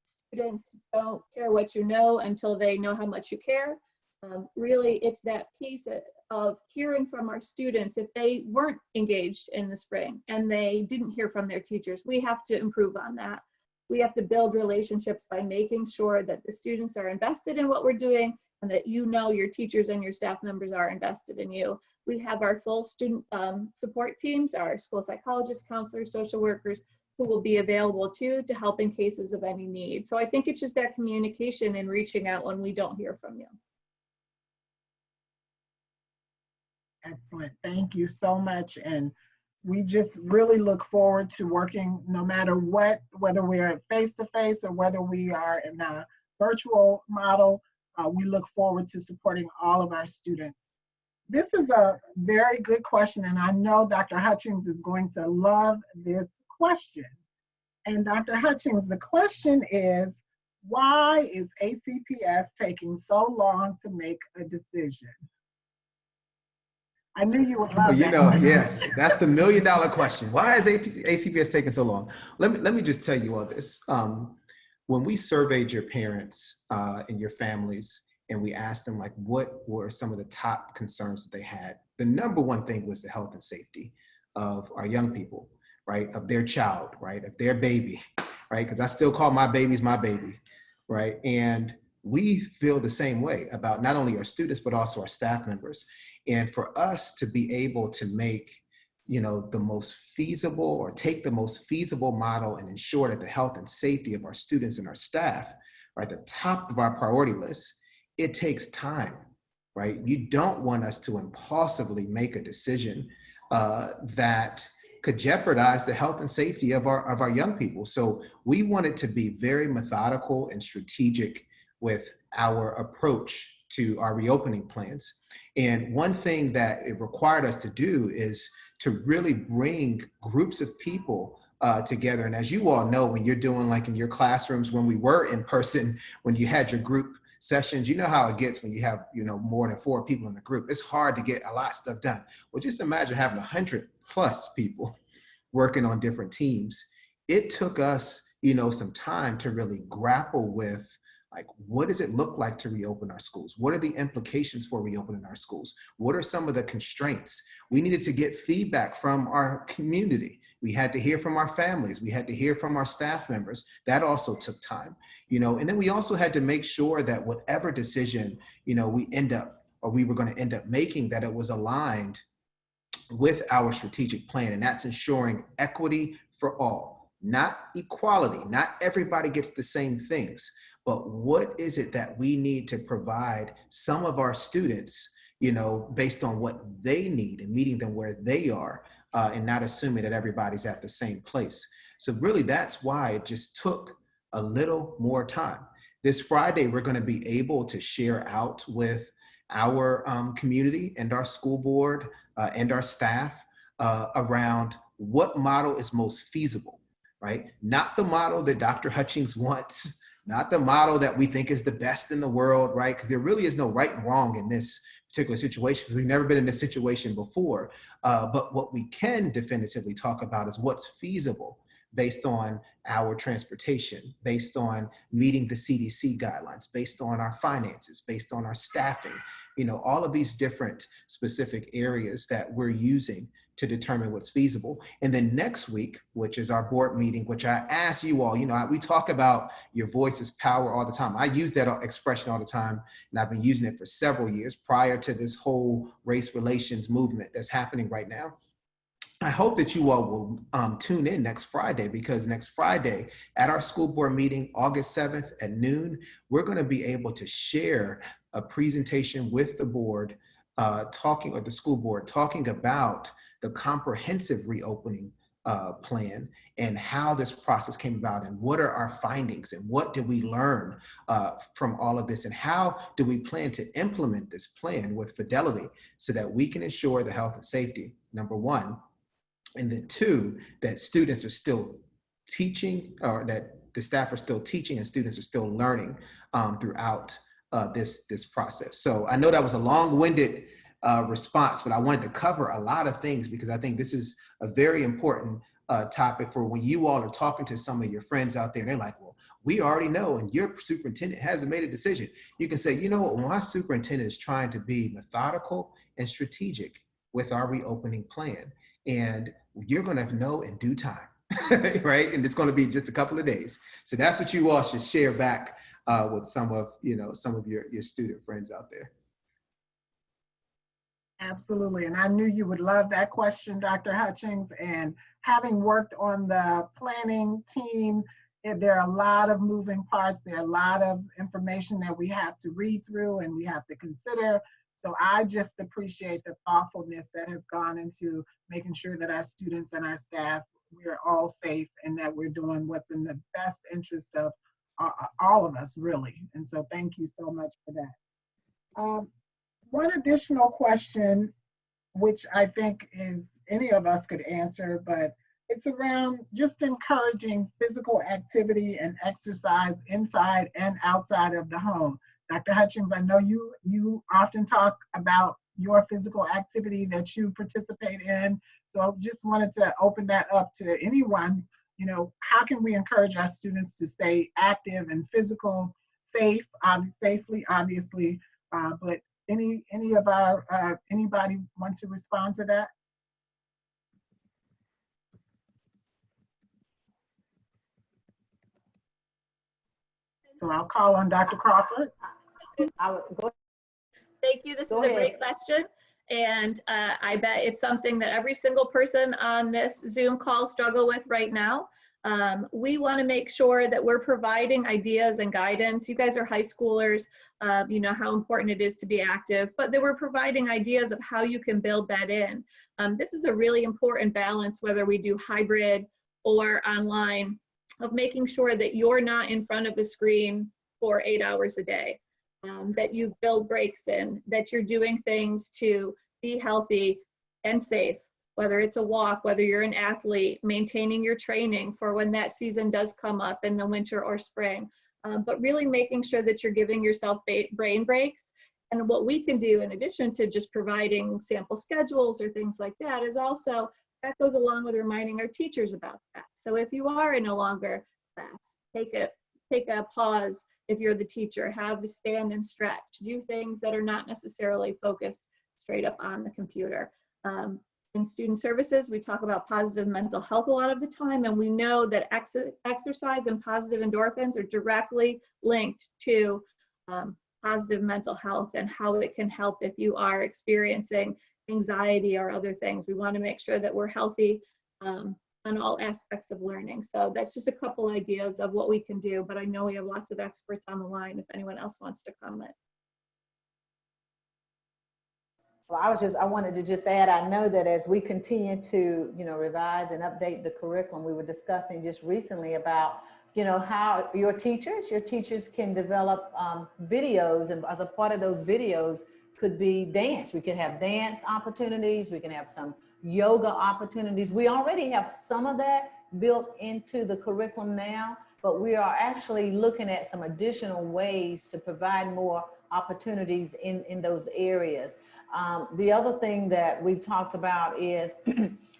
students don't care what you know until they know how much you care. Really, it's that piece of hearing from our students. If they weren't engaged in the spring and they didn't hear from their teachers, we have to improve on that. We have to build relationships by making sure that the students are invested in what we're doing, and that you know your teachers and your staff members are invested in you. We have our full student support teams, our school psychologists, counselors, social workers, who will be available too to help in cases of any need. So I think it's just that communication and reaching out when we don't hear from you. Excellent. Thank you so much. And we just really look forward to working, no matter what, whether we're face-to-face or whether we are in a virtual model. We look forward to supporting all of our students. This is a very good question, and I know Dr. Hutchings is going to love this question. And Dr. Hutchings, the question is, why is ACPS taking so long to make a decision? I knew you would love that question. Yes, that's the $1 million question. Why is ACPS taking so long? Let me just tell you all this. When we surveyed your parents and your families, and we asked them, like, what were some of the top concerns that they had, the number one thing was the health and safety of our young people, right? Of their child, right? Of their baby, right? Because I still call my babies my baby, right? And we feel the same way about not only our students, but also our staff members. And for us to be able to make, the most feasible, or take the most feasible model and ensure that the health and safety of our students and our staff are at the top of our priority list, it takes time, right? You don't want us to impulsively make a decision that could jeopardize the health and safety of our young people. So we wanted to be very methodical and strategic with our approach to our reopening plans. And one thing that it required us to do is to really bring groups of people together. And as you all know, when you're doing, like in your classrooms, when we were in person, when you had your group sessions, you know how it gets when you have, more than 4 people in the group. It's hard to get a lot of stuff done. Well, just imagine having 100+ people working on different teams. It took us, some time to really grapple with, like, what does it look like to reopen our schools? What are the implications for reopening our schools? What are some of the constraints? We needed to get feedback from our community. We had to hear from our families. We had to hear from our staff members. That also took time, and then we also had to make sure that whatever decision, we were going to end up making, that it was aligned with our strategic plan. And that's ensuring equity for all, not equality. Not everybody gets the same things, but what is it that we need to provide some of our students, based on what they need, and meeting them where they are, and not assuming that everybody's at the same place. So really, that's why it just took a little more time. This Friday, we're going to be able to share out with our community and our school board and our staff around what model is most feasible, right? Not the model that Dr. Hutchings wants, not the model that we think is the best in the world, right? Because there really is no right and wrong in this particular situation, because we've never been in this situation before. But what we can definitively talk about is what's feasible based on our transportation, based on meeting the CDC guidelines, based on our finances, based on our staffing, all of these different specific areas that we're using to determine what's feasible. And then next week, which is our board meeting, which I ask you all, we talk about your voice is power all the time. I use that expression all the time, and I've been using it for several years prior to this whole race relations movement that's happening right now. I hope that you all will tune in next Friday, because next Friday at our school board meeting, August 7th at noon, we're going to be able to share a presentation with the board, the school board, talking about the comprehensive reopening plan and how this process came about, and what are our findings, and what did we learn from all of this, and how do we plan to implement this plan with fidelity so that we can ensure the health and safety, number one, and then two, that students are still teaching, or that the staff are still teaching and students are still learning throughout this process. So I know that was a long-winded response, but I wanted to cover a lot of things, because I think this is a very important topic for when you all are talking to some of your friends out there. They're like, well, we already know, and your superintendent hasn't made a decision. You can say, you know what, my superintendent is trying to be methodical and strategic with our reopening plan. And you're going to know in due time, right? And it's going to be just a couple of days. So that's what you all should share back with some of your student friends out there. Absolutely. And I knew you would love that question, Dr. Hutchings. And having worked on the planning team, there are a lot of moving parts. There are a lot of information that we have to read through and we have to consider. So I just appreciate the thoughtfulness that has gone into making sure that our students and our staff, we're all safe, and that we're doing what's in the best interest of all of us, really. And so thank you so much for that. One additional question, which I think is any of us could answer, but it's around just encouraging physical activity and exercise inside and outside of the home. Dr. Hutchings, I know you often talk about your physical activity that you participate in. So I just wanted to open that up to anyone. How can we encourage our students to stay active and physical, safely, obviously, but any of our, anybody want to respond to that? So I'll call on Dr. Crawford. Thank you. This is a great question. And I bet it's something that every single person on this Zoom call struggle with right now. We want to make sure that we're providing ideas and guidance. You guys are high schoolers, you know how important it is to be active, but that we're providing ideas of how you can build that in. This is a really important balance, whether we do hybrid or online, of making sure that you're not in front of a screen for 8 hours a day. That you build breaks in, that you're doing things to be healthy and safe, whether it's a walk, whether you're an athlete, maintaining your training for when that season does come up in the winter or spring, but really making sure that you're giving yourself brain breaks. And what we can do in addition to just providing sample schedules or things like that is also, that goes along with reminding our teachers about that. So if you are in a longer class, take a pause. If you're the teacher, have a stand and stretch, do things that are not necessarily focused straight up on the computer. In student services, we talk about positive mental health a lot of the time, and we know that exercise and positive endorphins are directly linked to positive mental health and how it can help if you are experiencing anxiety or other things. We want to make sure that we're healthy on all aspects of learning. So that's just a couple ideas of what we can do, but I know we have lots of experts on the line if anyone else wants to comment. Well, I wanted to just add, I know that as we continue to, revise and update the curriculum, we were discussing just recently about, how your teachers can develop videos, and as a part of those videos could be dance. We can have dance opportunities. We can have some yoga opportunities. We already have some of that built into the curriculum now, but we are actually looking at some additional ways to provide more opportunities in those areas. The other thing that we've talked about is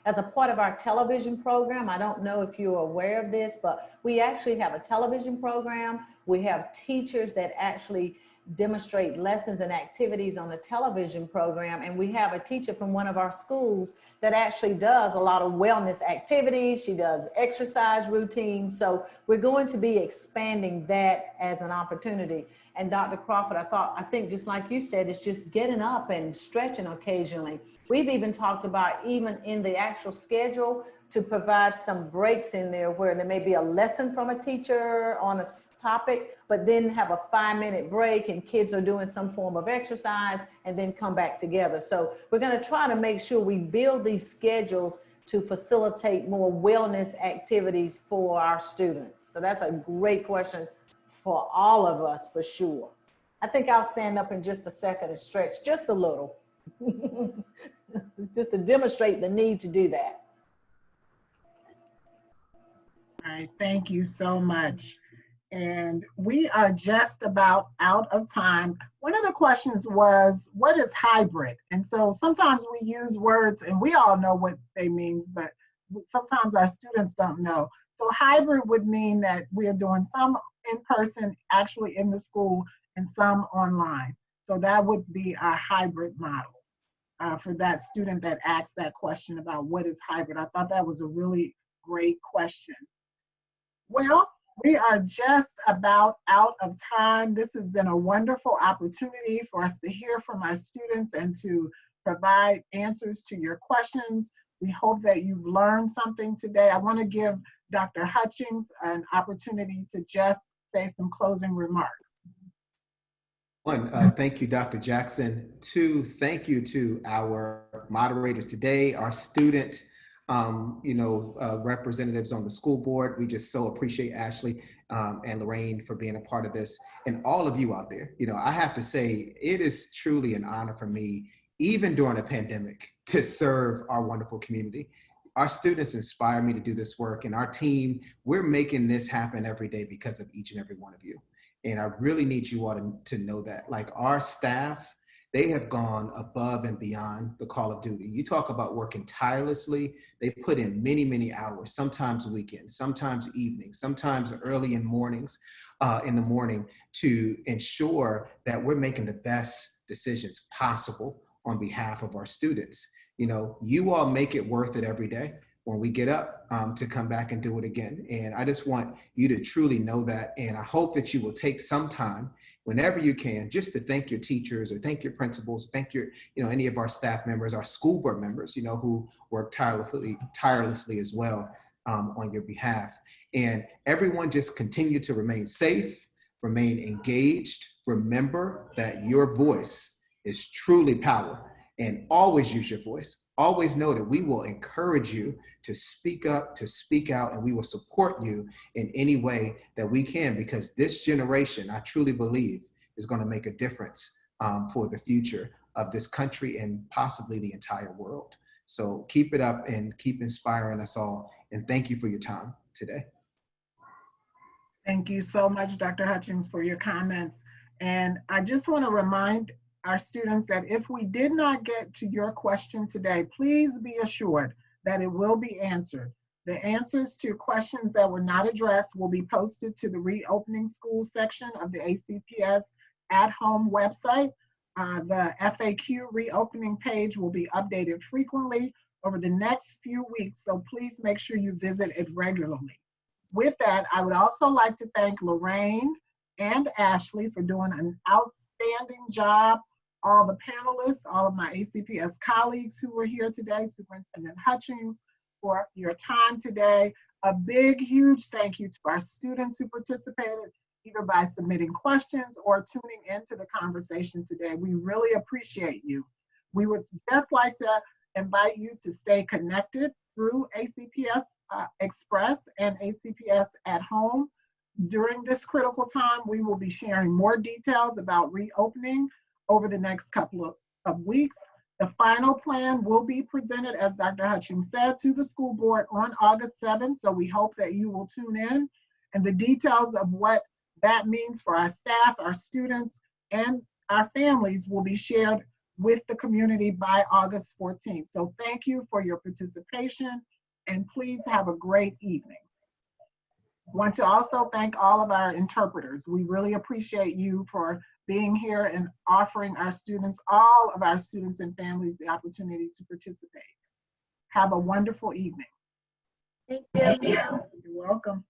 as a part of our television program, I don't know if you're aware of this, but we actually have a television program. We have teachers that actually demonstrate lessons and activities on the television program. And we have a teacher from one of our schools that actually does a lot of wellness activities. She does exercise routines. So we're going to be expanding that as an opportunity. And Dr. Crawford, I think just like you said, it's just getting up and stretching occasionally. We've even talked about, even in the actual schedule, to provide some breaks in there where there may be a lesson from a teacher on a topic, but then have a 5-minute break and kids are doing some form of exercise and then come back together. So we're going to try to make sure we build these schedules to facilitate more wellness activities for our students. So that's a great question for all of us, for sure. I think I'll stand up in just a second and stretch just a little, just to demonstrate the need to do that. All right, thank you so much. And we are just about out of time. One of the questions was, what is hybrid? And so sometimes we use words and we all know what they mean, but sometimes our students don't know. So hybrid would mean that we are doing some in person, actually in the school, and some online. So that would be our hybrid model for that student that asked that question about what is hybrid. I thought that was a really great question. Well, we are just about out of time. This has been a wonderful opportunity for us to hear from our students and to provide answers to your questions. We hope that you've learned something today. I want to give Dr. Hutchings an opportunity to just say some closing remarks. One, thank you, Dr. Jackson. Two, thank you to our moderators today, our student representatives on the school board. We just so appreciate Ashley and Lorraine for being a part of this, and all of you out there. I have to say, it is truly an honor for me, even during a pandemic, to serve our wonderful community. Our students inspire me to do this work, and our team, we're making this happen every day because of each and every one of you. And I really need you all to know that. Like, our staff, they have gone above and beyond the call of duty. You talk about working tirelessly. They put in many, many hours, sometimes weekends, sometimes evenings, sometimes early in the morning to ensure that we're making the best decisions possible on behalf of our students. You all make it worth it every day when we get up to come back and do it again. And I just want you to truly know that. And I hope that you will take some time whenever you can, just to thank your teachers or thank your principals, thank your, any of our staff members, our school board members, who work tirelessly as well on your behalf. And everyone just continue to remain safe, remain engaged. Remember that your voice is truly power, and always use your voice. Always know that we will encourage you to speak up, to speak out, and we will support you in any way that we can, because this generation, I truly believe, is going to make a difference for the future of this country and possibly the entire world. So keep it up and keep inspiring us all. And thank you for your time today. Thank you so much, Dr. Hutchings, for your comments. And I just want to remind our students that if we did not get to your question today, please be assured that it will be answered. The answers to questions that were not addressed will be posted to the Reopening School section of the ACPS at Home website. The FAQ reopening page will be updated frequently over the next few weeks, so please make sure you visit it regularly. With that, I would also like to thank Lorraine and Ashley for doing an outstanding job. All the panelists, all of my ACPS colleagues who were here today, Superintendent Hutchings, for your time today. A big, huge thank you to our students who participated, either by submitting questions or tuning into the conversation today. We really appreciate you. We would just like to invite you to stay connected through ACPS Express and ACPS at Home. During this critical time, we will be sharing more details about reopening over the next couple of weeks. The final plan will be presented, as Dr. Hutchings said, to the school board on August 7th. So we hope that you will tune in, and the details of what that means for our staff, our students, and our families will be shared with the community by August 14th. So thank you for your participation, and please have a great evening. I want to also thank all of our interpreters. We really appreciate you for being here and offering our students, all of our students and families, the opportunity to participate. Have a wonderful evening. Thank you. You're welcome.